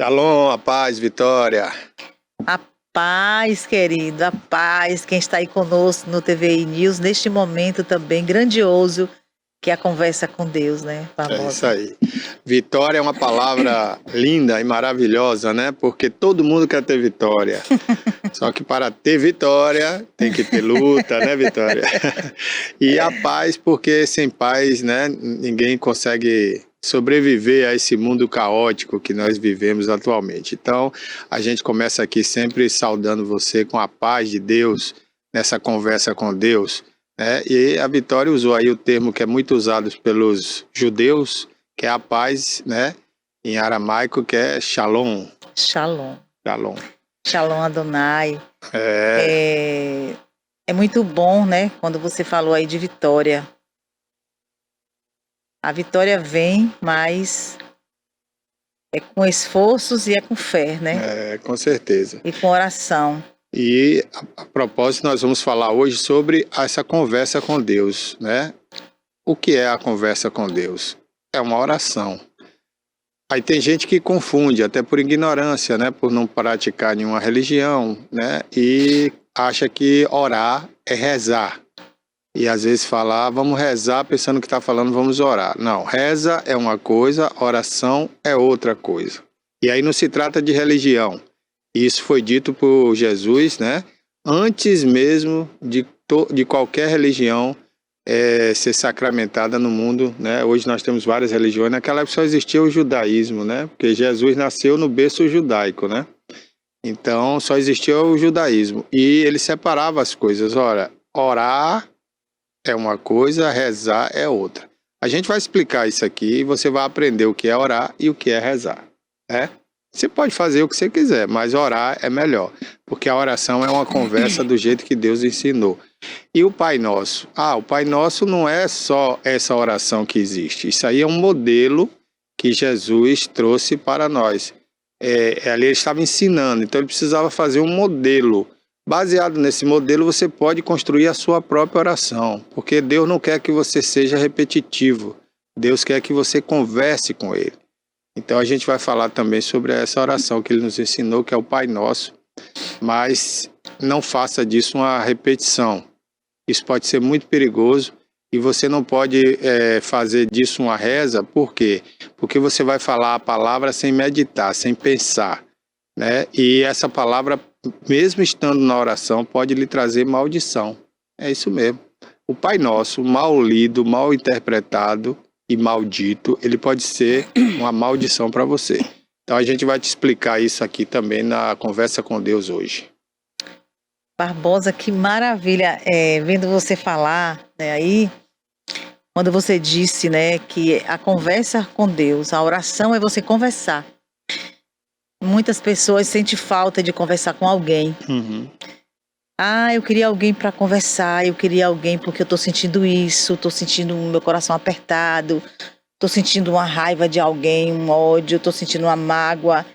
Shalom, a paz, Vitória. A paz, querido, a paz, quem está aí conosco no TVI News, neste momento também grandioso, que é a conversa com Deus, né, Barbosa? É isso aí. Vitória é uma palavra linda e maravilhosa, né? Porque todo mundo quer ter vitória. Só que para ter vitória, tem que ter luta, né, Vitória? E a paz, porque sem paz, né, ninguém consegue sobreviver a esse mundo caótico que nós vivemos atualmente. Então, a gente começa aqui sempre saudando você com a paz de Deus, nessa conversa com Deus, né? E a Vitória usou aí o termo que é muito usado pelos judeus, que é a paz, né? Em aramaico, que é shalom. Shalom. Shalom. Shalom Adonai. É muito bom, né, quando você falou aí de vitória. A vitória vem, mas é com esforços e é com fé, né? É, com certeza. E com oração. E a propósito, nós vamos falar hoje sobre essa conversa com Deus, né? O que é a conversa com Deus? É uma oração. Aí tem gente que confunde, até por ignorância, né? Por não praticar nenhuma religião, né? E acha que orar é rezar. E às vezes fala, vamos rezar pensando que está falando vamos orar. Não, reza é uma coisa, oração é outra coisa. E aí não se trata de religião. Isso foi dito por Jesus, né? Antes mesmo de qualquer religião ser sacramentada no mundo, né? Hoje nós temos várias religiões. Naquela época só existia o judaísmo, né? Porque Jesus nasceu no berço judaico, né? Então só existia o judaísmo. E ele separava as coisas. Ora, orar é uma coisa, rezar é outra. A gente vai explicar isso aqui e você vai aprender o que é orar e o que é rezar, né? Você pode fazer o que você quiser, mas orar é melhor, porque a oração é uma conversa do jeito que Deus ensinou. E o Pai Nosso? O Pai Nosso não é só essa oração que existe. Isso aí é um modelo que Jesus trouxe para nós. Ali ele estava ensinando, então ele precisava fazer um modelo. Baseado nesse modelo, você pode construir a sua própria oração, porque Deus não quer que você seja repetitivo. Deus quer que você converse com Ele. Então a gente vai falar também sobre essa oração que Ele nos ensinou, que é o Pai Nosso, mas não faça disso uma repetição. Isso pode ser muito perigoso e você não pode fazer disso uma reza, por quê? Porque você vai falar a palavra sem meditar, sem pensar, né? E essa palavra, mesmo estando na oração, pode lhe trazer maldição. É isso mesmo. O Pai Nosso, mal lido, mal interpretado e maldito, ele pode ser uma maldição para você. Então a gente vai te explicar isso aqui também na conversa com Deus hoje. Barbosa, que maravilha, vendo você falar, né, aí, quando você disse, né, que a conversa com Deus, a oração é você conversar. Muitas pessoas sentem falta de conversar com alguém. Uhum. Eu queria alguém para conversar, eu queria alguém porque eu tô sentindo isso, tô sentindo o meu coração apertado, tô sentindo uma raiva de alguém, um ódio, tô sentindo uma mágoa.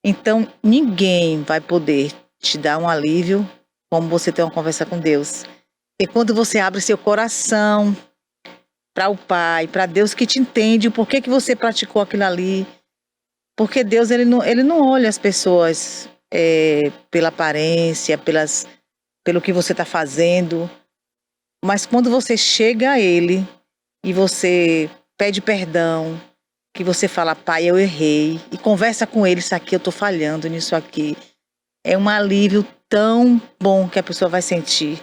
Então, ninguém vai poder te dar um alívio como você ter uma conversa com Deus. E quando você abre seu coração para o Pai, para Deus que te entende, o porquê que você praticou aquilo ali. Porque Deus, ele não olha as pessoas pela aparência, pelo que você está fazendo. Mas quando você chega a Ele e você pede perdão, que você fala, Pai, eu errei, e conversa com Ele, isso aqui eu estou falhando nisso aqui. É um alívio tão bom que a pessoa vai sentir,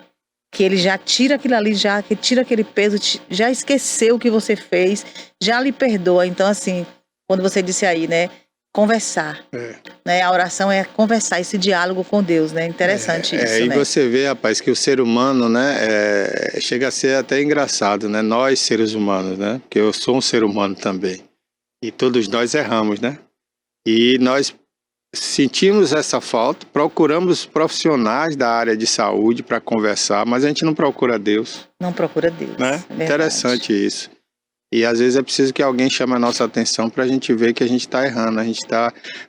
que Ele já tira aquilo ali, que tira aquele peso, já esqueceu o que você fez, já lhe perdoa. Então, assim, quando você disse aí, né, conversar, né, a oração é conversar, esse diálogo com Deus, né, interessante isso, e né. você vê, rapaz, que o ser humano, né, chega a ser até engraçado, né, nós seres humanos, né, porque eu sou um ser humano também, e todos nós erramos, né, e nós sentimos essa falta, procuramos profissionais da área de saúde para conversar, mas a gente não procura Deus. Não procura Deus, né? É Interessante isso. E às vezes é preciso que alguém chame a nossa atenção para a gente ver que a gente está errando.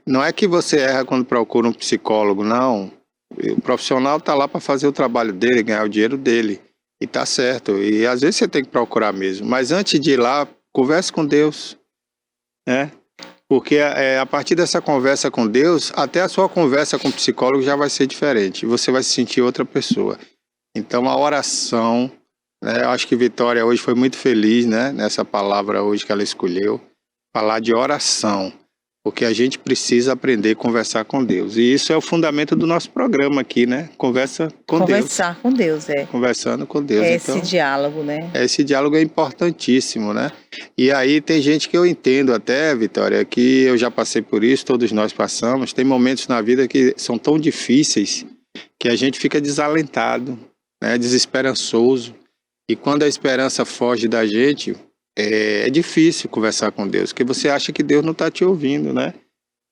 Não é que você erra quando procura um psicólogo, não. O profissional está lá para fazer o trabalho dele, ganhar o dinheiro dele. E tá certo. E às vezes você tem que procurar mesmo. Mas antes de ir lá, converse com Deus, né? Porque a partir dessa conversa com Deus, até a sua conversa com o psicólogo já vai ser diferente. Você vai se sentir outra pessoa. Então, a oração, né? Eu acho que Vitória hoje foi muito feliz, né? Nessa palavra hoje que ela escolheu. Falar de oração. Porque a gente precisa aprender a conversar com Deus. E isso é o fundamento do nosso programa aqui, né? Conversa com Deus. Conversar com Deus, Conversando com Deus. É então, esse diálogo, né? esse diálogo é importantíssimo, né? E aí tem gente que eu entendo até, Vitória, que eu já passei por isso, todos nós passamos. Tem momentos na vida que são tão difíceis que a gente fica desalentado, né? Desesperançoso. E quando a esperança foge da gente, é difícil conversar com Deus, porque você acha que Deus não está te ouvindo, né?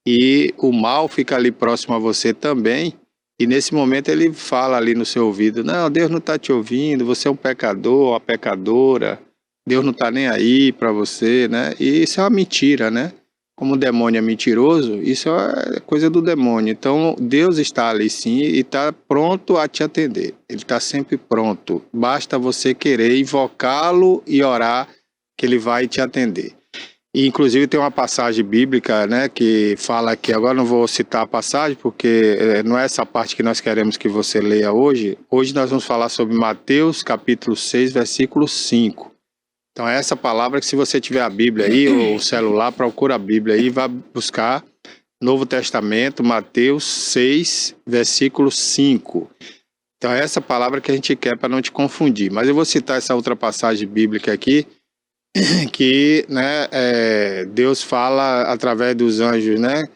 E o mal fica ali próximo a você também, e nesse momento ele fala ali no seu ouvido, não, Deus não está te ouvindo, você é um pecador, uma pecadora, Deus não está nem aí para você, né? E isso é uma mentira, né? Como o demônio é mentiroso, isso é coisa do demônio. Então Deus está ali sim e está pronto a te atender. Ele está sempre pronto. Basta você querer invocá-lo e orar que ele vai te atender. E, inclusive tem uma passagem bíblica, né, que fala que, agora não vou citar a passagem, porque não é essa parte que nós queremos que você leia hoje. Hoje nós vamos falar sobre Mateus, capítulo 6, versículo 5. Então é essa palavra que, se você tiver a Bíblia aí, ou o celular, procura a Bíblia aí e vai buscar Novo Testamento, Mateus 6, versículo 5. Então é essa palavra que a gente quer para não te confundir. Mas eu vou citar essa outra passagem bíblica aqui, que, né, Deus fala através dos anjos, né?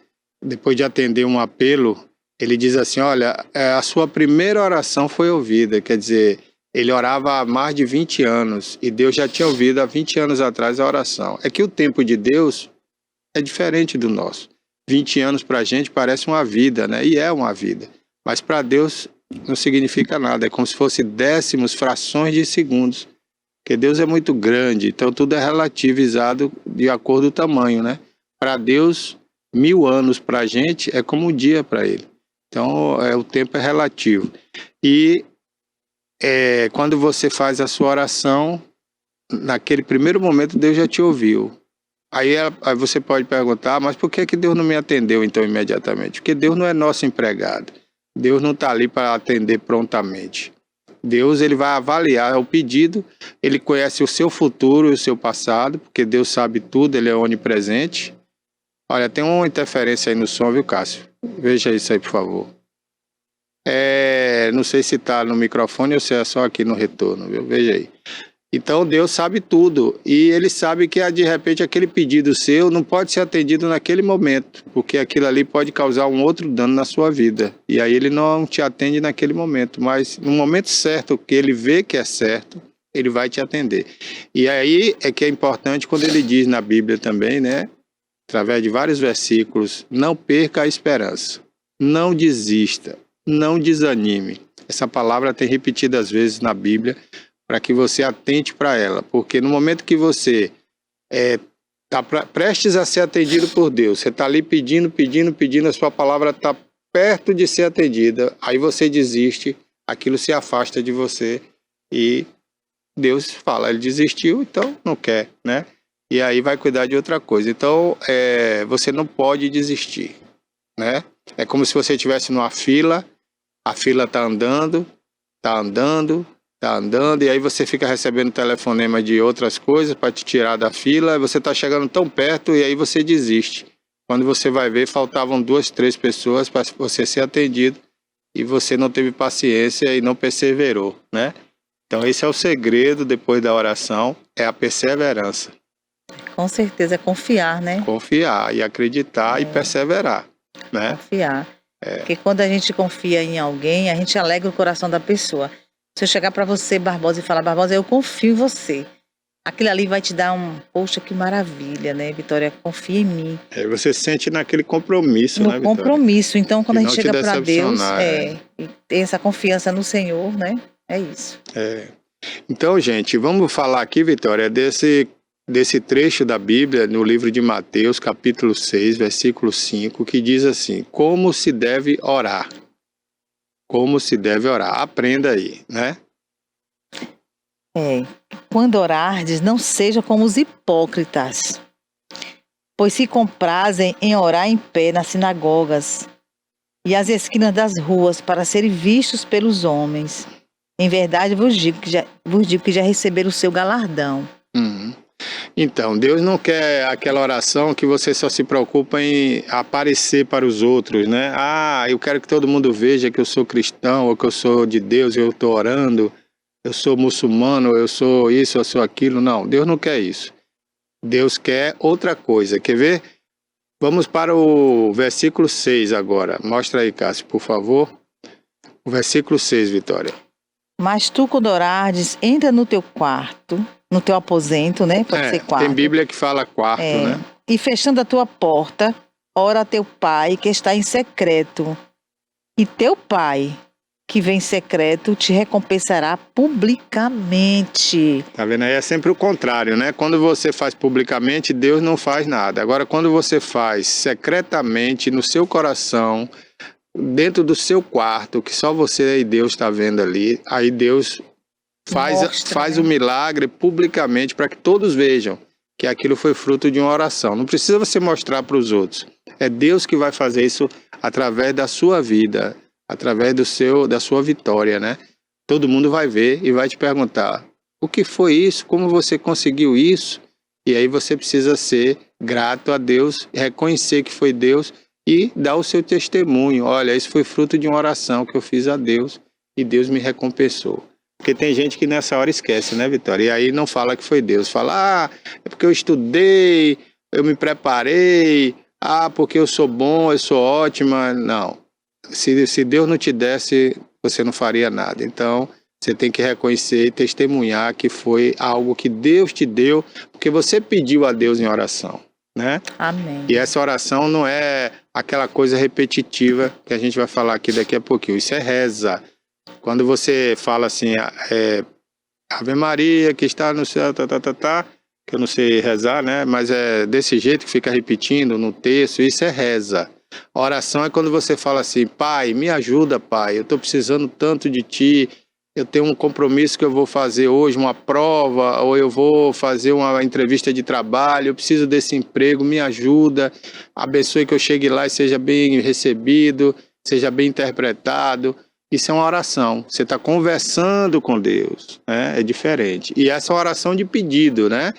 Depois de atender um apelo, ele diz assim, olha, a sua primeira oração foi ouvida, quer dizer, ele orava há mais de 20 anos, e Deus já tinha ouvido há 20 anos atrás a oração. É que o tempo de Deus é diferente do nosso. 20 anos para a gente parece uma vida, né? E é uma vida. Mas para Deus não significa nada, é como se fosse décimos, frações de segundos. Porque Deus é muito grande, então tudo é relativizado de acordo com o tamanho, né? Para Deus, 1000 anos para a gente é como um dia para Ele. Então, o tempo é relativo. E quando você faz a sua oração, naquele primeiro momento Deus já te ouviu. Aí você pode perguntar, mas por que Deus não me atendeu então imediatamente? Porque Deus não é nosso empregado. Deus não está ali para atender prontamente. Deus, ele vai avaliar o pedido, ele conhece o seu futuro e o seu passado, porque Deus sabe tudo, ele é onipresente. Olha, tem uma interferência aí no som, viu, Cássio? Veja isso aí, por favor. Não sei se está no microfone ou se é só aqui no retorno, viu? Veja aí. Então Deus sabe tudo, e ele sabe que de repente aquele pedido seu não pode ser atendido naquele momento, porque aquilo ali pode causar um outro dano na sua vida, e aí ele não te atende naquele momento, mas no momento certo, que ele vê que é certo, ele vai te atender. E aí é que é importante quando ele diz na Bíblia também, né, através de vários versículos, não perca a esperança, não desista, não desanime. Essa palavra tem repetidas vezes na Bíblia, para que você atente para ela, porque no momento que você está prestes a ser atendido por Deus, você está ali pedindo, a sua palavra está perto de ser atendida, aí você desiste, aquilo se afasta de você e Deus fala, ele desistiu, então não quer, né? E aí vai cuidar de outra coisa. Então, você não pode desistir, né? É como se você estivesse numa fila, a fila está andando, e aí você fica recebendo telefonema de outras coisas para te tirar da fila, você está chegando tão perto e aí você desiste. Quando você vai ver, faltavam 2, 3 pessoas para você ser atendido e você não teve paciência e não perseverou, né? Então esse é o segredo depois da oração, é a perseverança. Com certeza, é confiar, né? Confiar e acreditar e perseverar, né? Confiar. Porque quando a gente confia em alguém, a gente alegra o coração da pessoa. Se eu chegar para você, Barbosa, e falar, Barbosa, eu confio em você. Aquilo ali vai te dar poxa, que maravilha, né, Vitória? Confia em mim. Você sente naquele compromisso, no né, Vitória? Compromisso. Então, quando a gente chega para Deus, e tem essa confiança no Senhor, né? É isso. Então, gente, vamos falar aqui, Vitória, desse trecho da Bíblia, no livro de Mateus, capítulo 6, versículo 5, que diz assim, como se deve orar. Como se deve orar. Aprenda aí, né? Quando orardes, não seja como os hipócritas, pois se comprazem em orar em pé nas sinagogas e às esquinas das ruas para serem vistos pelos homens. Em verdade vos digo que já receberam o seu galardão. Uhum. Então, Deus não quer aquela oração que você só se preocupa em aparecer para os outros, né? Ah, eu quero que todo mundo veja que eu sou cristão, ou que eu sou de Deus, eu estou orando, eu sou muçulmano, eu sou isso, eu sou aquilo. Não, Deus não quer isso. Deus quer outra coisa. Quer ver? Vamos para o versículo 6 agora. Mostra aí, Cássio, por favor. O versículo 6, Vitória. Mas tu, quando orares, entra no teu quarto, no teu aposento, né? Pode ser quarto. Tem Bíblia que fala quarto, né? E fechando a tua porta, ora a teu pai que está em secreto. E teu pai, que vem em secreto, te recompensará publicamente. Tá vendo aí? É sempre o contrário, né? Quando você faz publicamente, Deus não faz nada. Agora, quando você faz secretamente, no seu coração, dentro do seu quarto, que só você e Deus está vendo ali, aí Deus faz o milagre publicamente para que todos vejam que aquilo foi fruto de uma oração. Não precisa você mostrar para os outros. É Deus que vai fazer isso através da sua vida, através da sua vitória, né? Todo mundo vai ver e vai te perguntar: o que foi isso? Como você conseguiu isso? E aí você precisa ser grato a Deus, reconhecer que foi Deus e dar o seu testemunho. Olha, isso foi fruto de uma oração que eu fiz a Deus e Deus me recompensou. Porque tem gente que nessa hora esquece, né, Vitória? E aí não fala que foi Deus. Fala, é porque eu estudei, eu me preparei, porque eu sou bom, eu sou ótima. Não. Se Deus não te desse, você não faria nada. Então, você tem que reconhecer e testemunhar que foi algo que Deus te deu, porque você pediu a Deus em oração, né? Amém. E essa oração não é aquela coisa repetitiva que a gente vai falar aqui daqui a pouquinho. Isso é reza. Quando você fala assim, Ave Maria, que está no céu, que eu não sei rezar, né? Mas é desse jeito que fica repetindo no texto, isso é reza. A oração é quando você fala assim: Pai, me ajuda, Pai, eu estou precisando tanto de Ti, eu tenho um compromisso que eu vou fazer hoje, uma prova, ou eu vou fazer uma entrevista de trabalho, eu preciso desse emprego, me ajuda, abençoe que eu chegue lá e seja bem recebido, seja bem interpretado. Isso é uma oração, você está conversando com Deus, né? É diferente. E essa é uma oração de pedido, né?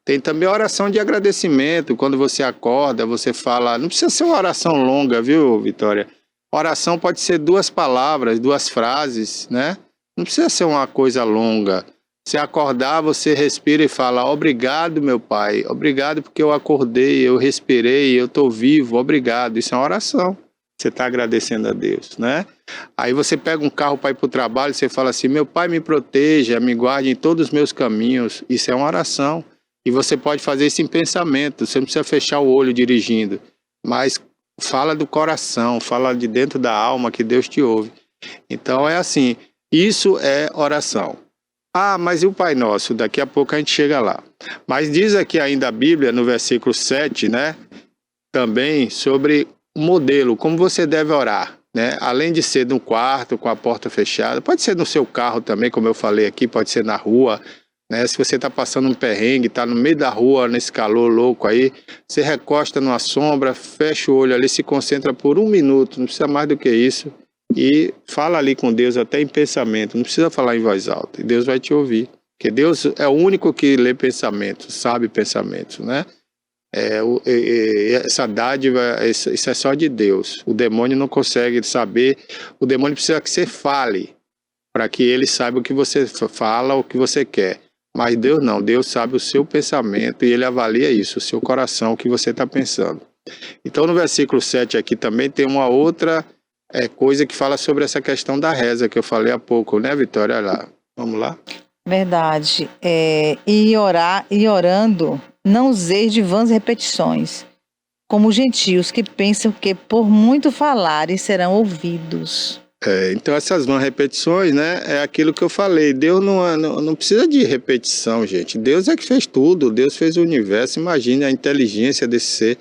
Tem também a oração de agradecimento, quando você acorda, você fala, não precisa ser uma oração longa, viu, Vitória? Oração pode ser 2 palavras, 2 frases, né? Não precisa ser uma coisa longa. Se acordar, você respira e fala: obrigado, meu Pai, obrigado porque eu acordei, eu respirei, eu estou vivo, obrigado. Isso é uma oração. Você está agradecendo a Deus, né? Aí você pega um carro para ir para o trabalho, você fala assim: meu Pai, me proteja, me guarde em todos os meus caminhos. Isso é uma oração. E você pode fazer isso em pensamento, você não precisa fechar o olho dirigindo, mas fala do coração, fala de dentro da alma que Deus te ouve. Então é assim, isso é oração. Mas e o Pai Nosso? Daqui a pouco a gente chega lá. Mas diz aqui ainda a Bíblia, no versículo 7, né? Também sobre o modelo, como você deve orar, né? Além de ser no quarto, com a porta fechada, pode ser no seu carro também, como eu falei aqui, pode ser na rua, né? Se você está passando um perrengue, está no meio da rua, nesse calor louco aí, você recosta numa sombra, fecha o olho ali, se concentra por 1 minuto, não precisa mais do que isso, e fala ali com Deus até em pensamento, não precisa falar em voz alta, e Deus vai te ouvir, porque Deus é o único que lê pensamentos, sabe pensamentos, né? Essa dádiva, isso é só de Deus. O demônio não consegue saber, o demônio precisa que você fale, para que ele saiba o que você fala, o que você quer. Mas Deus não, Deus sabe o seu pensamento e ele avalia isso, o seu coração, o que você está pensando. Então no versículo 7 aqui também tem uma outra coisa que fala sobre essa questão da reza que eu falei há pouco, né, Vitória? Olha lá, vamos lá? Verdade. E orando, não useis de vãs repetições, como gentios que pensam que por muito falarem serão ouvidos. Então essas vãs repetições, né, é aquilo que eu falei. Deus não precisa de repetição, gente. Deus é que fez tudo, Deus fez o universo. Imagine a inteligência desse ser,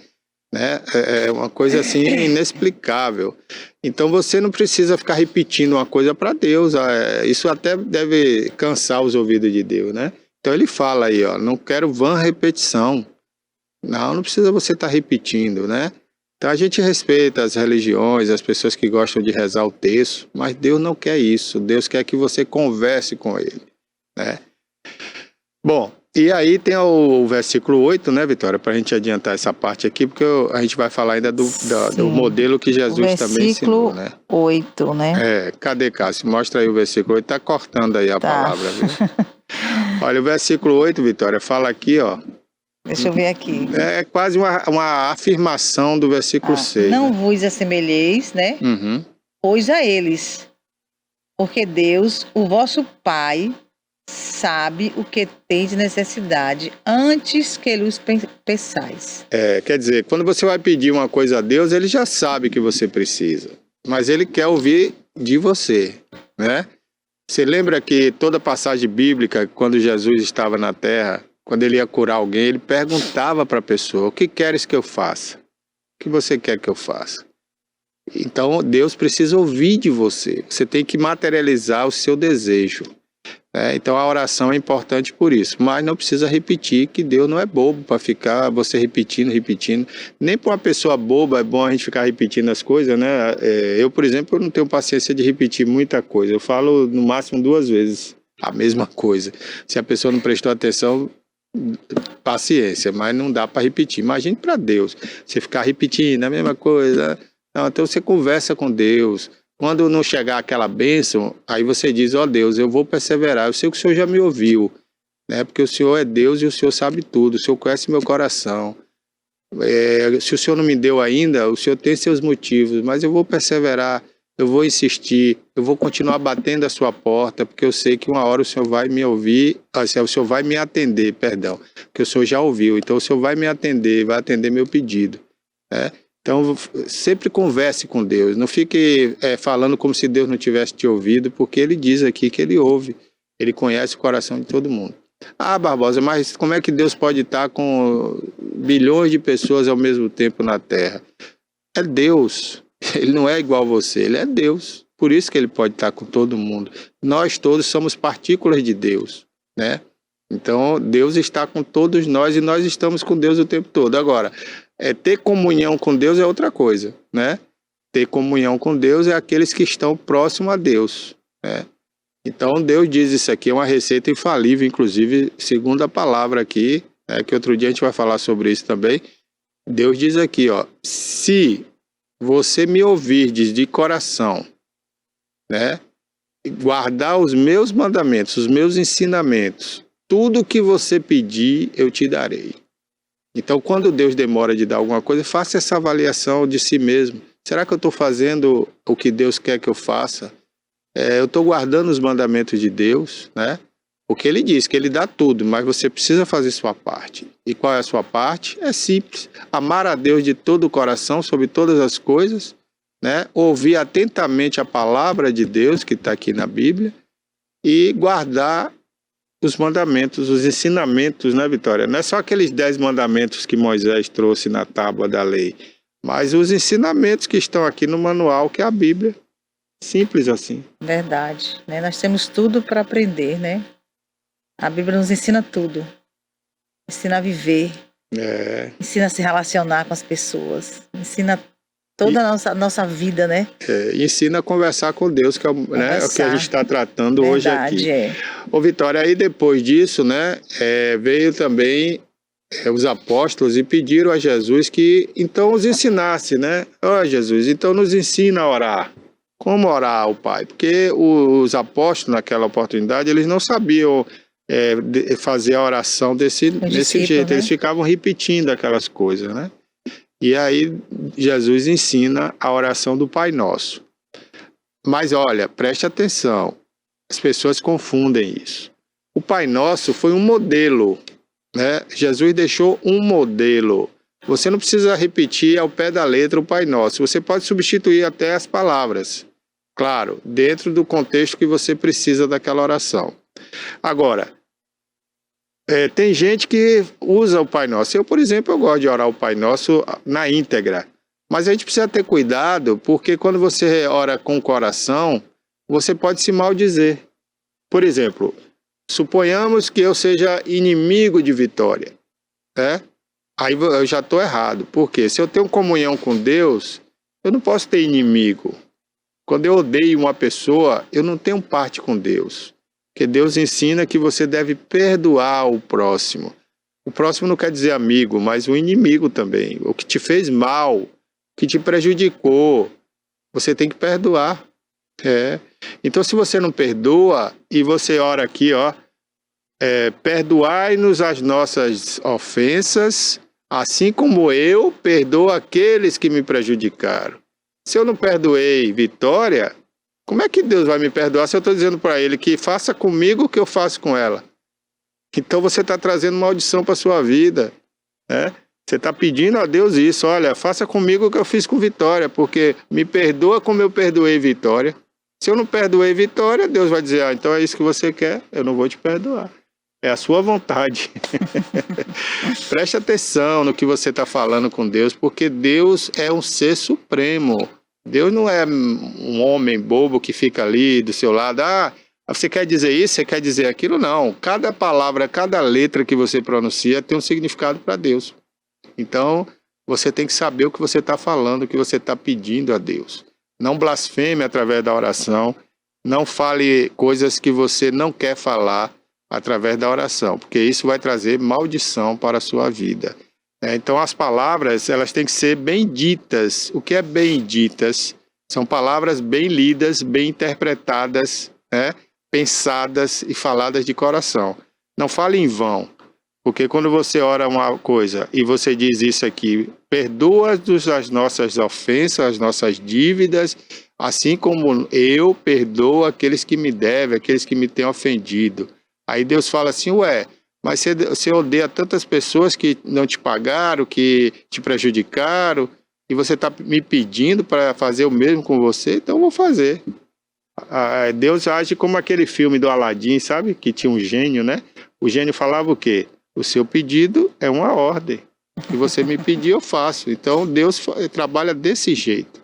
né? É uma coisa assim inexplicável. Então você não precisa ficar repetindo uma coisa para Deus. Isso até deve cansar os ouvidos de Deus, né? Então ele fala aí, ó, não quero vã repetição. Não precisa você estar repetindo, né? Então a gente respeita as religiões, as pessoas que gostam de rezar o texto, mas Deus não quer isso. Deus quer que você converse com Ele, né? Bom, e aí tem o versículo 8, né, Vitória? Para a gente adiantar essa parte aqui, porque a gente vai falar ainda do Sim. modelo que Jesus também ensinou, né? Versículo 8, né? Cadê, Cássio? Mostra aí o versículo 8. Tá cortando aí a Tá. palavra, viu? Olha, o versículo 8, Vitória, fala aqui, ó. Deixa eu ver aqui. É quase uma afirmação do versículo 6. Não Né? vos assemelheis, né? Uhum. Pois a eles. Porque Deus, o vosso Pai, sabe o que tem de necessidade antes que os peçais. Quer dizer, quando você vai pedir uma coisa a Deus, Ele já sabe que você precisa. Mas Ele quer ouvir de você, né? Você lembra que toda passagem bíblica, quando Jesus estava na terra, quando Ele ia curar alguém, Ele perguntava para a pessoa, o que queres que eu faça? O que você quer que eu faça? Então, Deus precisa ouvir de você. Você tem que materializar o seu desejo. Então, a oração é importante por isso. Mas não precisa repetir, que Deus não é bobo para ficar você repetindo. Nem para uma pessoa boba é bom a gente ficar repetindo as coisas, né? Eu, por exemplo, não tenho paciência de repetir muita coisa. Eu falo no máximo 2 vezes a mesma coisa. Se a pessoa não prestou atenção, paciência, mas não dá para repetir. Imagine para Deus, você ficar repetindo a mesma coisa. Não, então você conversa com Deus. Quando não chegar aquela bênção, aí você diz, ó Deus, eu vou perseverar. Eu sei que o Senhor já me ouviu, né? Porque o Senhor é Deus e o Senhor sabe tudo. O Senhor conhece meu coração. Se o Senhor não me deu ainda, o Senhor tem seus motivos, mas eu vou perseverar, eu vou insistir, eu vou continuar batendo a sua porta, porque eu sei que uma hora o Senhor vai me ouvir, o Senhor vai me atender, perdão, porque o Senhor já ouviu, então o Senhor vai me atender, vai atender meu pedido, né? Então, sempre converse com Deus. Não fique falando como se Deus não tivesse te ouvido, porque Ele diz aqui que Ele ouve. Ele conhece o coração de todo mundo. Ah, Barbosa, mas como é que Deus pode estar com bilhões de pessoas ao mesmo tempo na Terra? É Deus. Ele não é igual a você. Ele é Deus. Por isso que Ele pode estar com todo mundo. Nós todos somos partículas de Deus, né? Então, Deus está com todos nós e nós estamos com Deus o tempo todo. Agora, ter comunhão com Deus é outra coisa, né? Ter comunhão com Deus é aqueles que estão próximos a Deus, né? Então, Deus diz isso aqui, é uma receita infalível, inclusive, segundo a palavra aqui, que outro dia a gente vai falar sobre isso também. Deus diz aqui, ó, se você me ouvirdes de coração, né? Guardar os meus mandamentos, os meus ensinamentos, tudo que você pedir, eu te darei. Então, quando Deus demora de dar alguma coisa, faça essa avaliação de si mesmo. Será que eu estou fazendo o que Deus quer que eu faça? Eu estou guardando os mandamentos de Deus, né? Porque Ele diz que Ele dá tudo, mas você precisa fazer sua parte. E qual é a sua parte? É simples. Amar a Deus de todo o coração, sobre todas as coisas, né? Ouvir atentamente a palavra de Deus, que está aqui na Bíblia, e guardar os mandamentos, os ensinamentos, né, Vitória? Não é só aqueles 10 mandamentos que Moisés trouxe na tábua da lei, mas os ensinamentos que estão aqui no manual, que é a Bíblia. Simples assim. Verdade, né? Nós temos tudo para aprender, né? A Bíblia nos ensina tudo. Ensina a viver, ensina a se relacionar com as pessoas, ensina toda a nossa vida, né? Ensina a conversar com Deus, que é, né, o que a gente está tratando hoje aqui. Ô Vitória, aí depois disso, né, veio também os apóstolos e pediram a Jesus que então os ensinasse, né? Ó Jesus, então nos ensina a orar. Como orar ao Pai? Porque os apóstolos naquela oportunidade, eles não sabiam fazer a oração desse jeito, né? Eles ficavam repetindo aquelas coisas, né? E aí Jesus ensina a oração do Pai Nosso. Mas olha, preste atenção, as pessoas confundem isso. O Pai Nosso foi um modelo, né? Jesus deixou um modelo. Você não precisa repetir ao pé da letra o Pai Nosso, você pode substituir até as palavras. Claro, dentro do contexto que você precisa daquela oração. Agora, tem gente que usa o Pai Nosso. Eu, por exemplo, eu gosto de orar o Pai Nosso na íntegra. Mas a gente precisa ter cuidado, porque quando você ora com o coração, você pode se maldizer. Por exemplo, suponhamos que eu seja inimigo de Vitória, né? aí eu já estou errado. Por quê? Se eu tenho comunhão com Deus, eu não posso ter inimigo. Quando eu odeio uma pessoa, eu não tenho parte com Deus. Porque Deus ensina que você deve perdoar o próximo. O próximo não quer dizer amigo, mas o inimigo também. O que te fez mal, que te prejudicou, você tem que perdoar. Então, se você não perdoa, e você ora aqui, ó, perdoai-nos as nossas ofensas, assim como eu perdoo aqueles que me prejudicaram. Se eu não perdoei Vitória, como é que Deus vai me perdoar se eu estou dizendo para ele que faça comigo o que eu faço com ela? Então você está trazendo maldição para a sua vida, né? Você está pedindo a Deus isso, olha, faça comigo o que eu fiz com Vitória, porque me perdoa como eu perdoei Vitória. Se eu não perdoei Vitória, Deus vai dizer, então é isso que você quer, eu não vou te perdoar. É a sua vontade. Preste atenção no que você está falando com Deus, porque Deus é um ser supremo. Deus não é um homem bobo que fica ali do seu lado. Ah, você quer dizer isso, você quer dizer aquilo? Não. Cada palavra, cada letra que você pronuncia tem um significado para Deus. Então, você tem que saber o que você está falando, o que você está pedindo a Deus. Não blasfeme através da oração. Não fale coisas que você não quer falar através da oração, porque isso vai trazer maldição para a sua vida. Então, as palavras, elas têm que ser bem ditas. O que é bem ditas? São palavras bem lidas, bem interpretadas, né? Pensadas e faladas de coração. Não fale em vão, porque quando você ora uma coisa e você diz isso aqui, perdoa-nos as nossas ofensas, as nossas dívidas, assim como eu perdoo aqueles que me devem, aqueles que me têm ofendido. Aí Deus fala assim, mas você odeia tantas pessoas que não te pagaram, que te prejudicaram, e você está me pedindo para fazer o mesmo com você, então eu vou fazer. Deus age como aquele filme do Aladim, sabe? Que tinha um gênio, né? O gênio falava o quê? O seu pedido é uma ordem. O que você me pedir, eu faço. Então Deus trabalha desse jeito.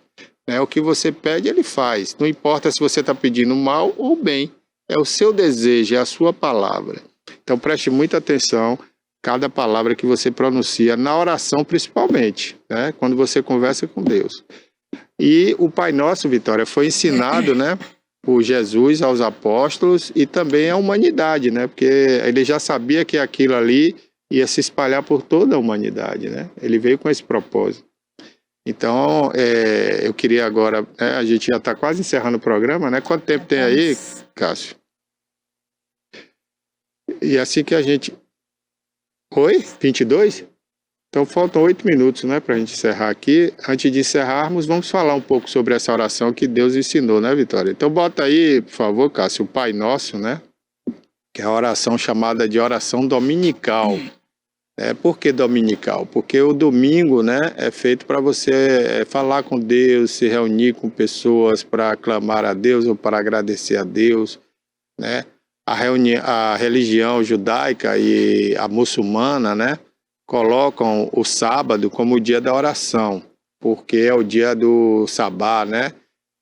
O que você pede, ele faz. Não importa se você está pedindo mal ou bem. É o seu desejo, é a sua palavra. Então preste muita atenção, cada palavra que você pronuncia, na oração principalmente, né? Quando você conversa com Deus. E o Pai Nosso, Vitória, foi ensinado, né, por Jesus aos apóstolos e também à humanidade, né? Porque ele já sabia que aquilo ali ia se espalhar por toda a humanidade, né? Ele veio com esse propósito. Então, eu queria agora, a gente já está quase encerrando o programa, né? Quanto tempo tem aí, Cássio? E assim que a gente... Oi? 22? Então faltam 8 minutos, né, para a gente encerrar aqui. Antes de encerrarmos, vamos falar um pouco sobre essa oração que Deus ensinou, né, Vitória? Então bota aí, por favor, Cássio, o Pai Nosso, né? Que é a oração chamada de oração dominical. Por que dominical? Porque o domingo, né, é feito para você falar com Deus, se reunir com pessoas para clamar a Deus ou para agradecer a Deus, né? A religião judaica e a muçulmana, né, colocam o sábado como o dia da oração, porque é o dia do sabá, né?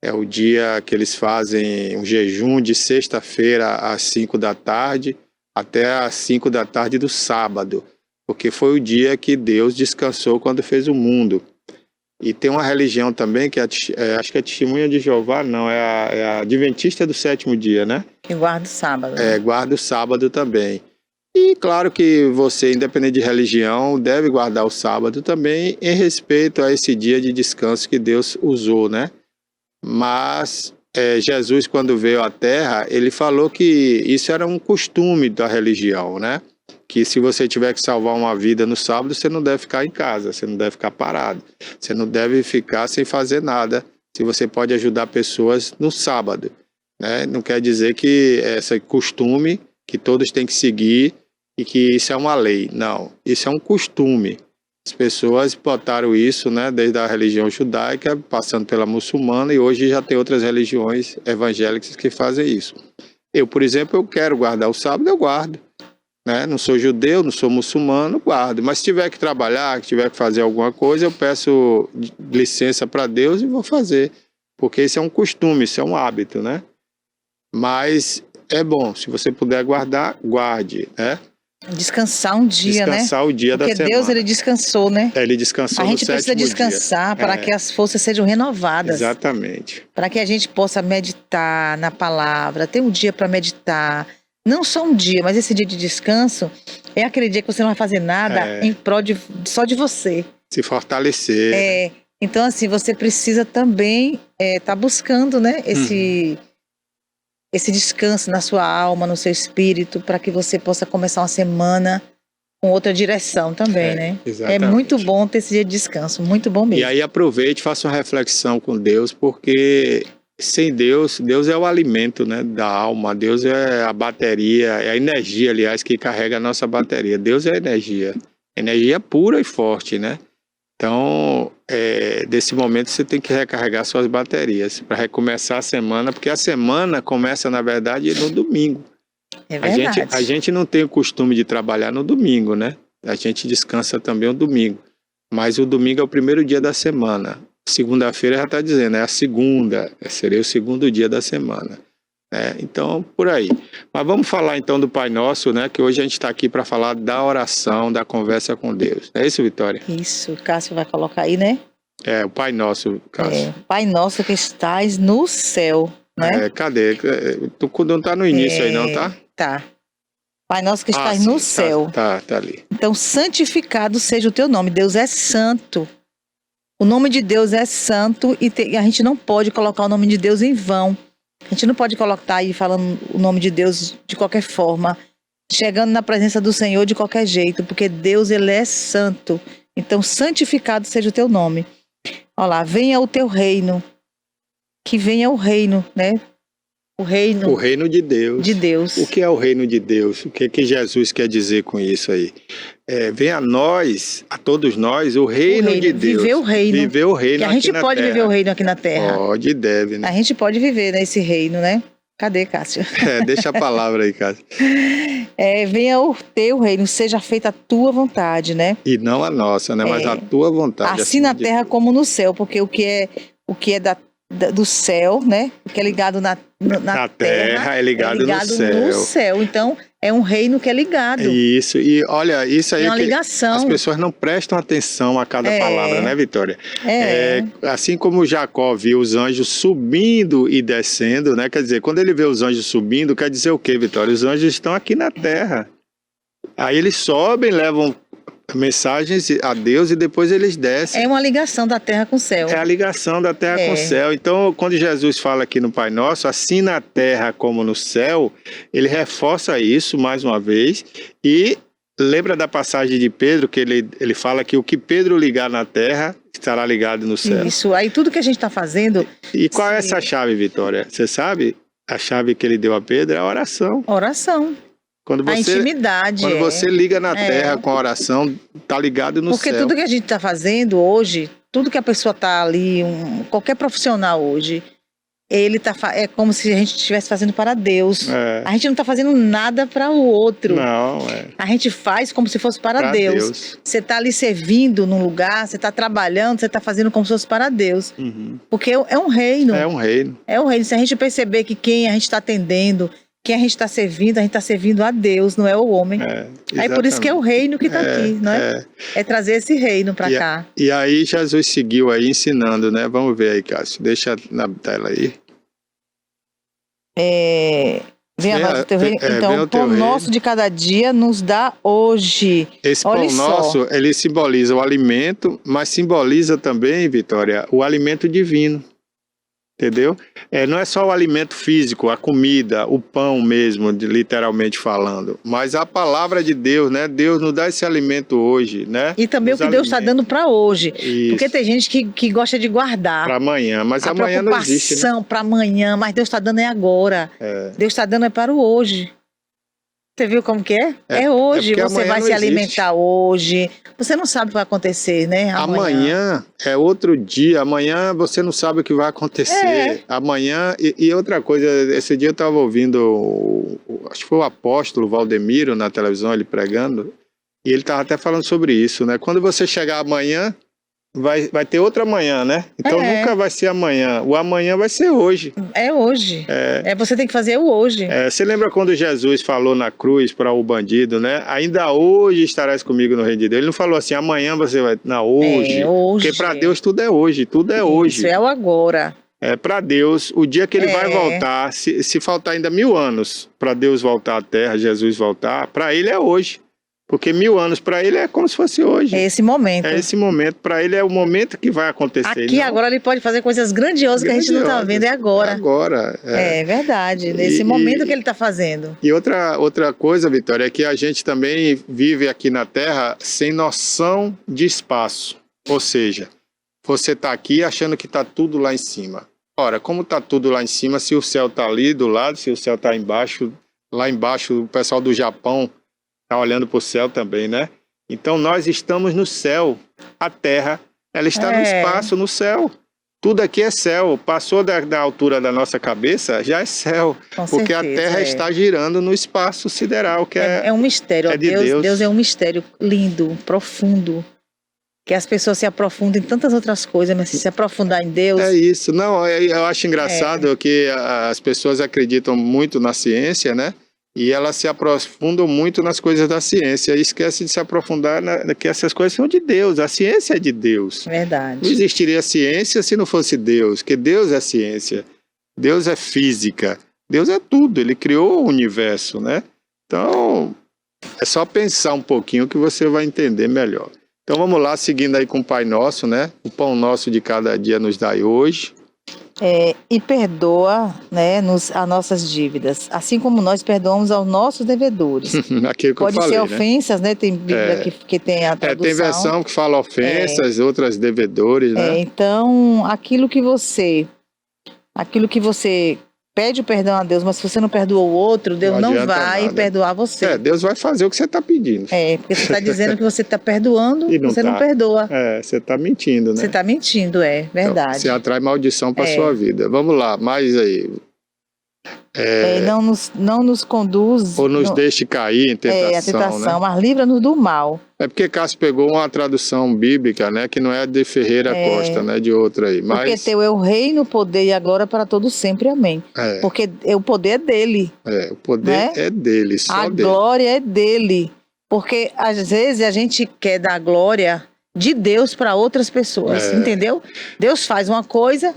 É o dia que eles fazem um jejum de sexta-feira às 5 da tarde até às 5 da tarde do sábado, porque foi o dia que Deus descansou quando fez o mundo. E tem uma religião também que acho que é Testemunha de Jeová, não, é a Adventista do sétimo dia, né? Que guarda o sábado. Né? Guarda o sábado também. E claro que você, independente de religião, deve guardar o sábado também em respeito a esse dia de descanso que Deus usou, né? Mas Jesus, quando veio à Terra, ele falou que isso era um costume da religião, né? Que se você tiver que salvar uma vida no sábado, você não deve ficar em casa, você não deve ficar parado, você não deve ficar sem fazer nada, se você pode ajudar pessoas no sábado, né? Não quer dizer que esse costume que todos têm que seguir e que isso é uma lei, não, isso é um costume. As pessoas botaram isso, né, desde a religião judaica, passando pela muçulmana, e hoje já tem outras religiões evangélicas que fazem isso. Eu, por exemplo, eu quero guardar o sábado, eu guardo. Né? Não sou judeu, não sou muçulmano, guardo. Mas se tiver que trabalhar, que tiver que fazer alguma coisa, eu peço licença para Deus e vou fazer. Porque isso é um costume, isso é um hábito, né? Mas é bom, se você puder guardar, guarde, né? Descansar um dia, Descansar o dia da Porque semana. Deus, ele descansou, né? Ele descansou A no gente precisa sétimo descansar dia. para que as forças sejam renovadas. Exatamente. Para que a gente possa meditar na palavra, ter um dia para meditar. Não só um dia, mas esse dia de descanso é aquele dia que você não vai fazer nada em prol só de você. Se fortalecer. Então, assim, você precisa também estar buscando, né, esse descanso na sua alma, no seu espírito, para que você possa começar uma semana com outra direção também, né? Exatamente. É muito bom ter esse dia de descanso, muito bom mesmo. E aí aproveite, faça uma reflexão com Deus, porque sem Deus, Deus é o alimento, né, da alma, Deus é a bateria, é a energia, aliás, que carrega a nossa bateria. Deus é energia pura e forte, né? Então, desse momento você tem que recarregar suas baterias para recomeçar a semana, porque a semana começa, na verdade, no domingo. É verdade. A gente não tem o costume de trabalhar no domingo, né? A gente descansa também o domingo. Mas o domingo é o primeiro dia da semana. Segunda-feira já está dizendo, é a segunda, seria o segundo dia da semana. Então, por aí. Mas vamos falar então do Pai Nosso, né? Que hoje a gente está aqui para falar da oração, da conversa com Deus. É isso, Vitória? Isso, o Cássio vai colocar aí, né? O Pai Nosso, Cássio. Pai Nosso que estás no céu, né? Cadê? Tu não está no início aí, não, tá? Tá. Pai Nosso que estás no céu. Tá ali. Então, santificado seja o teu nome. Deus é santo. O nome de Deus é santo e a gente não pode colocar o nome de Deus em vão. A gente não pode colocar aí falando o nome de Deus de qualquer forma, chegando na presença do Senhor de qualquer jeito, porque Deus, ele é santo. Então, santificado seja o teu nome. Olha lá, venha o teu reino. Que venha o reino, né? O reino de Deus. De Deus. O que é o reino de Deus? O que Jesus quer dizer com isso aí? Venha a nós, a todos nós, o reino de Deus. Viver o reino. Viver o reino aqui na terra. Que a gente pode viver o reino aqui na terra. Pode e deve, né? A gente pode viver nesse reino, né? Cadê, Cássio? Deixa a palavra aí, Cássio. Venha o teu reino, seja feita a tua vontade, né? E não a nossa, né? Mas a tua vontade. Assim na terra como no céu, porque o que é do céu, né? O que é ligado na terra é ligado no céu. Então, é um reino que é ligado. Isso, e olha, isso aí é uma ligação. As pessoas não prestam atenção a cada palavra, né, Vitória? Assim como Jacó viu os anjos subindo e descendo, né? Quer dizer, quando ele vê os anjos subindo, quer dizer o quê, Vitória? Os anjos estão aqui na terra. Aí eles sobem, levam mensagens a Deus e depois eles descem. É uma ligação da terra com o céu. É a ligação da terra com o céu. Então, quando Jesus fala aqui no Pai Nosso, assim na terra como no céu, ele reforça isso mais uma vez e lembra da passagem de Pedro, que ele fala que o que Pedro ligar na terra estará ligado no céu. Isso, aí tudo que a gente está fazendo... E qual é essa chave, Vitória? Você sabe? A chave que ele deu a Pedro é a oração. Oração. A intimidade. Quando você liga na terra com a oração, tá ligado no céu. Porque tudo que a gente está fazendo hoje, tudo que a pessoa está ali, qualquer profissional hoje, é como se a gente estivesse fazendo para Deus. A gente não está fazendo nada para o outro. Não, A gente faz como se fosse para Deus. Você está ali servindo num lugar, você está trabalhando, você está fazendo como se fosse para Deus. Porque é um reino. É um reino. É um reino. Se a gente perceber que quem a gente está atendendo, quem a gente está servindo, a gente está servindo a Deus, não é o homem. Aí por isso que é o reino que está aqui, não é? É trazer esse reino para cá. E aí Jesus seguiu aí ensinando, né? Vamos ver aí, Cássio. Deixa na tela aí. Venha o teu reino. Então, o pão nosso de cada dia nos dá hoje. Esse pão nosso, ele simboliza o alimento, mas simboliza também, Vitória, o alimento divino. Entendeu? Não é só o alimento físico, a comida, o pão mesmo, literalmente falando, mas a palavra de Deus, né? Deus nos dá esse alimento hoje, né? E também o que Deus está dando para hoje. Isso. Porque tem gente que gosta de guardar. Para amanhã, mas amanhã não existe. Preocupação para amanhã, mas Deus está dando agora. Deus está dando para o hoje. Você viu como que é? É hoje, você vai se alimentar hoje. Você não sabe o que vai acontecer, né? Amanhã é outro dia, amanhã você não sabe o que vai acontecer. Amanhã, e outra coisa, esse dia eu estava ouvindo, acho que foi o apóstolo Valdemiro na televisão, ele pregando, e ele estava até falando sobre isso, né? Quando você chegar amanhã, vai ter outra amanhã, né? Então nunca vai ser amanhã. O amanhã vai ser hoje. É hoje. Você tem que fazer o hoje. Você lembra quando Jesus falou na cruz para o bandido, né? Ainda hoje estarás comigo no reino de Deus. Ele não falou assim, amanhã você vai... Não, hoje. Hoje. Porque para Deus tudo é hoje, tudo é hoje. Isso é o agora. Para Deus, o dia que ele vai voltar, se faltar ainda 1000 anos para Deus voltar à Terra, Jesus voltar, para ele é hoje. Porque 1000 anos para ele é como se fosse hoje. É esse momento. É esse momento. Para ele é o momento que vai acontecer. Aqui agora ele pode fazer coisas grandiosas que a gente não está vendo. É agora. É agora. É verdade. Nesse momento que ele está fazendo. E outra coisa, Vitória, é que a gente também vive aqui na Terra sem noção de espaço. Ou seja, você está aqui achando que está tudo lá em cima. Ora, como está tudo lá em cima, se o céu está ali do lado, se o céu está embaixo, lá embaixo o pessoal do Japão está olhando para o céu também, né? Então nós estamos no céu. A Terra, ela está no espaço, no céu. Tudo aqui é céu. Passou da altura da nossa cabeça, já é céu. Com porque certeza, a Terra está girando no espaço sideral, que é um mistério. É de Deus. Deus é um mistério lindo, profundo. Que as pessoas se aprofundam em tantas outras coisas, mas se aprofundar em Deus... É isso. Não, eu acho engraçado que as pessoas acreditam muito na ciência, né? E elas se aprofundam muito nas coisas da ciência e esquecem de se aprofundar que essas coisas são de Deus. A ciência é de Deus. Verdade. Não existiria ciência se não fosse Deus, porque Deus é ciência. Deus é física. Deus é tudo. Ele criou o universo, né? Então, é só pensar um pouquinho que você vai entender melhor. Então, vamos lá, seguindo aí com o Pai Nosso, né? O pão nosso de cada dia nos dai hoje. E perdoa, né, as nossas dívidas, assim como nós perdoamos aos nossos devedores. Aquilo que Pode eu falei, ser ofensas, né? Tem Bíblia que tem a tradução. Tem versão que fala ofensas, outras devedores, né? Então, aquilo que você pede o perdão a Deus, mas se você não perdoa o outro, Deus não vai perdoar você. Deus vai fazer o que você está pedindo. Porque você está dizendo que você está perdoando e você não perdoa. Você está mentindo, né? Você está mentindo, verdade. Então, você atrai maldição para sua vida. Vamos lá, mais aí. Não nos conduz... Ou nos deixe cair em tentação, a tentação, né? mas livra-nos do mal. É porque Cássio pegou uma tradução bíblica, né? Que não é de Ferreira Costa, né? De outra aí. Mas... Porque teu é o reino, o poder e a glória para todos sempre, amém. Porque o poder é dele. O poder é dele, só dele. A glória é dele. Porque às vezes a gente quer dar glória de Deus para outras pessoas, entendeu? Deus faz uma coisa,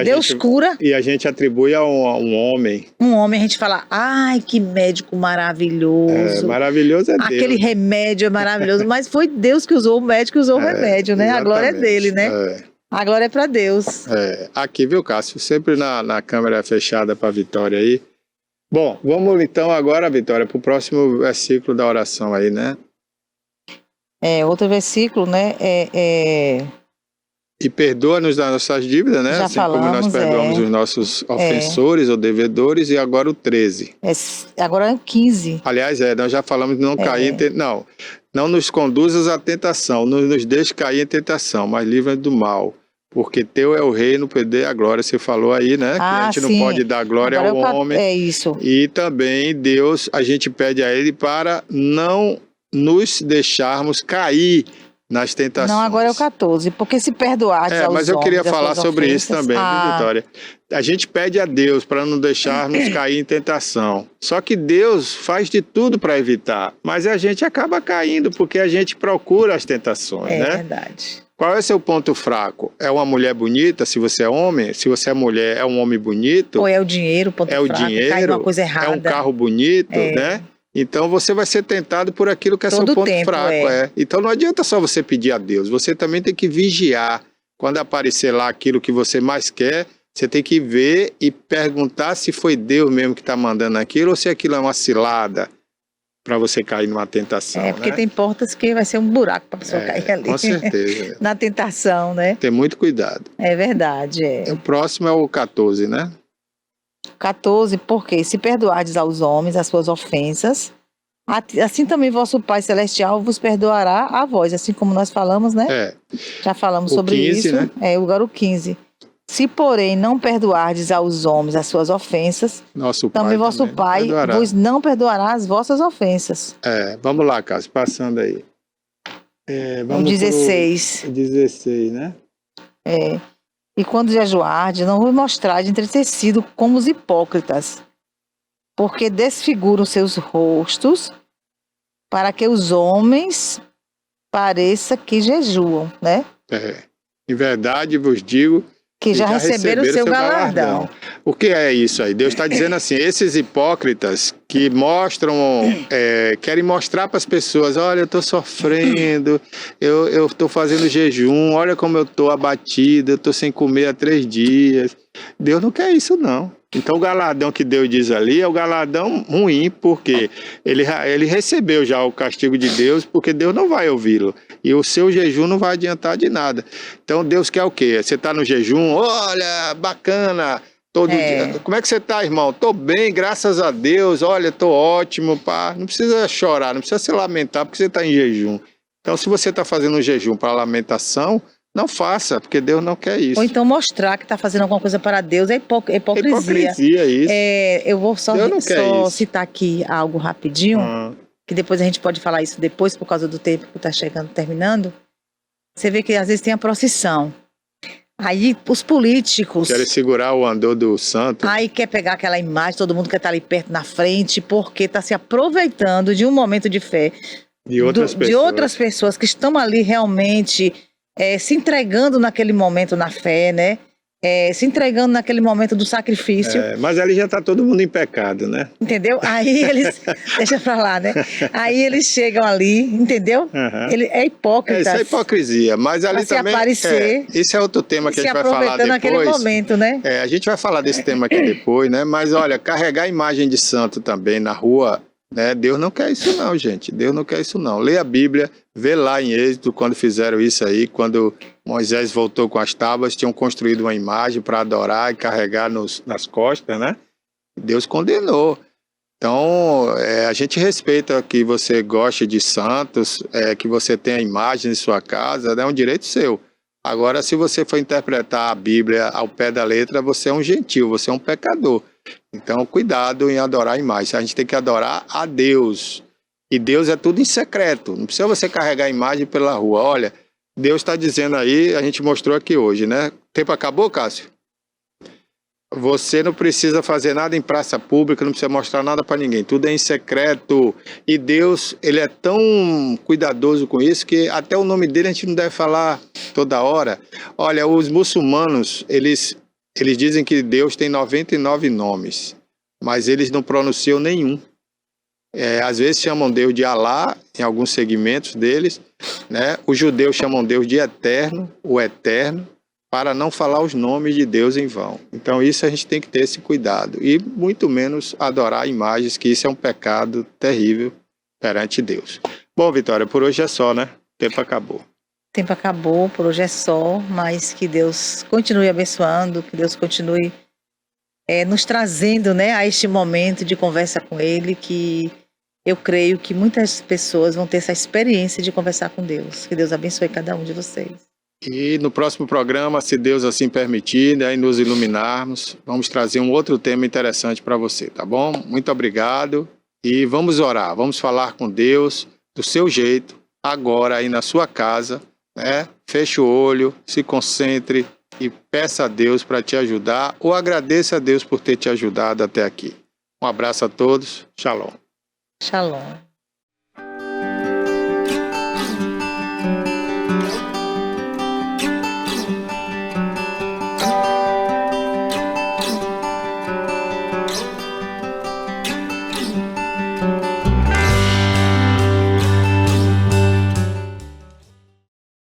Deus cura. E a gente atribui a um homem. Um homem, a gente fala, ai, que médico maravilhoso. Maravilhoso é Deus. Aquele remédio é maravilhoso, mas foi Deus que usou o médico e usou o remédio, né? Exatamente. A glória é dele, né? A glória é para Deus. Aqui, viu, Cássio? Sempre na câmera fechada para a Vitória aí. Bom, vamos então agora, Vitória, para o próximo versículo da oração aí, né? Outro versículo, né? E perdoa-nos das nossas dívidas, né? Já assim falamos, como nós perdoamos os nossos ofensores ou devedores, e agora o 13. Agora é o 15. Aliás, nós já falamos de não cair em não nos conduzas à tentação, não nos deixe cair em tentação, mas livra do mal. Porque teu é o reino, o poder e a glória. Você falou aí, né? Que a gente não pode dar glória ao homem. É isso. E também Deus, a gente pede a Ele para não nos deixarmos cair nas tentações. Não, agora é o 14, porque se perdoar mas eu queria falar sobre isso também, viu, Vitória? A gente pede a Deus para não deixarmos cair em tentação. Só que Deus faz de tudo para evitar, mas a gente acaba caindo porque a gente procura as tentações, né? É verdade. Qual é o seu ponto fraco? É uma mulher bonita, se você é homem? Se você é mulher, é um homem bonito? Ou é o dinheiro, ponto fraco? É o dinheiro? Cai numa coisa errada. É um carro bonito, né? Então você vai ser tentado por aquilo que é seu ponto fraco. Então não adianta só você pedir a Deus, você também tem que vigiar. Quando aparecer lá aquilo que você mais quer, você tem que ver e perguntar se foi Deus mesmo que está mandando aquilo ou se aquilo é uma cilada para você cair numa tentação. Porque tem portas que vai ser um buraco para a pessoa cair ali. Com certeza. Na tentação, né? Tem muito cuidado. É verdade. O próximo é o 14, né? 14, porque se perdoardes aos homens as suas ofensas, assim também vosso Pai Celestial vos perdoará a vós, assim como nós falamos, né? Já falamos sobre 15, isso. Né? Agora o 15. Se, porém, não perdoardes aos homens as suas ofensas, também vosso Pai vos não perdoará as vossas ofensas. Vamos lá, Cássio, passando aí. O Vamos 16. pro 16, né? É. E quando jejuardes, não vos mostrar de entretecido como os hipócritas, porque desfiguram seus rostos, para que os homens pareça que jejuam, né? Em verdade vos digo Que já receberam o seu galardão. O que é isso aí? Deus está dizendo assim, esses hipócritas que mostram, querem mostrar para as pessoas, olha, eu estou sofrendo, eu estou fazendo jejum, olha como eu estou abatido, eu estou sem comer há 3 dias. Deus não quer isso, não. Então o galardão que Deus diz ali é o galardão ruim, porque ele recebeu já o castigo de Deus, porque Deus não vai ouvi-lo. E o seu jejum não vai adiantar de nada. Então Deus quer o quê? Você está no jejum, olha, bacana, todo dia. Como é que você está, irmão? Estou bem, graças a Deus, olha, estou ótimo, pá. Não precisa chorar, não precisa se lamentar porque você está em jejum. Então se você está fazendo um jejum para lamentação, não faça, porque Deus não quer isso. Ou então mostrar que está fazendo alguma coisa para Deus é hipocrisia. Hipocrisia, isso. Eu vou só citar aqui algo rapidinho, que depois a gente pode falar isso depois, por causa do tempo que está chegando, terminando. Você vê que às vezes tem a procissão. Aí os políticos... Querem segurar o andor do santo. Aí quer pegar aquela imagem, todo mundo quer estar ali perto, na frente, porque está se aproveitando de um momento de fé. De outras pessoas que estão ali realmente... se entregando naquele momento na fé, né? Se entregando naquele momento do sacrifício. Mas ali já está todo mundo em pecado, né? Entendeu? Aí eles... deixa pra lá, né? Aí eles chegam ali, entendeu? Ele é hipócrita. Isso é hipocrisia, mas ali também... aparecer, isso é outro tema que a gente vai falar depois. Naquele momento, né? A gente vai falar desse tema aqui depois, né? Mas olha, carregar a imagem de santo também na rua... Deus não quer isso não, gente. Deus não quer isso não. Lê a Bíblia, vê lá em Êxodo, quando fizeram isso aí, quando Moisés voltou com as tábuas, tinham construído uma imagem para adorar e carregar nas costas, né? Deus condenou. Então, a gente respeita que você goste de santos, que você tenha imagem em sua casa, é um direito seu. Agora, se você for interpretar a Bíblia ao pé da letra, você é um gentil, você é um pecador. Então, cuidado em adorar a imagem. A gente tem que adorar a Deus. E Deus é tudo em secreto. Não precisa você carregar a imagem pela rua. Olha, Deus está dizendo aí, a gente mostrou aqui hoje, né? O tempo acabou, Cássio? Você não precisa fazer nada em praça pública, não precisa mostrar nada para ninguém. Tudo é em secreto. E Deus, ele é tão cuidadoso com isso que até o nome dele a gente não deve falar toda hora. Olha, os muçulmanos, eles dizem que Deus tem 99 nomes, mas eles não pronunciam nenhum. Às vezes chamam Deus de Alá, em alguns segmentos deles, né? Os judeus chamam Deus de Eterno, o Eterno, para não falar os nomes de Deus em vão. Então isso a gente tem que ter esse cuidado. E muito menos adorar imagens, que isso é um pecado terrível perante Deus. Bom, Vitória, por hoje é só, né? O tempo acabou. O tempo acabou, por hoje é só, mas que Deus continue abençoando, que Deus continue nos trazendo, né, a este momento de conversa com Ele, que eu creio que muitas pessoas vão ter essa experiência de conversar com Deus. Que Deus abençoe cada um de vocês. E no próximo programa, se Deus assim permitir, né, e nos iluminarmos, vamos trazer um outro tema interessante para você, tá bom? Muito obrigado e vamos orar, vamos falar com Deus do seu jeito, agora aí na sua casa, né? Feche o olho, se concentre e peça a Deus para te ajudar ou agradeça a Deus por ter te ajudado até aqui. Um abraço a todos, shalom. Shalom.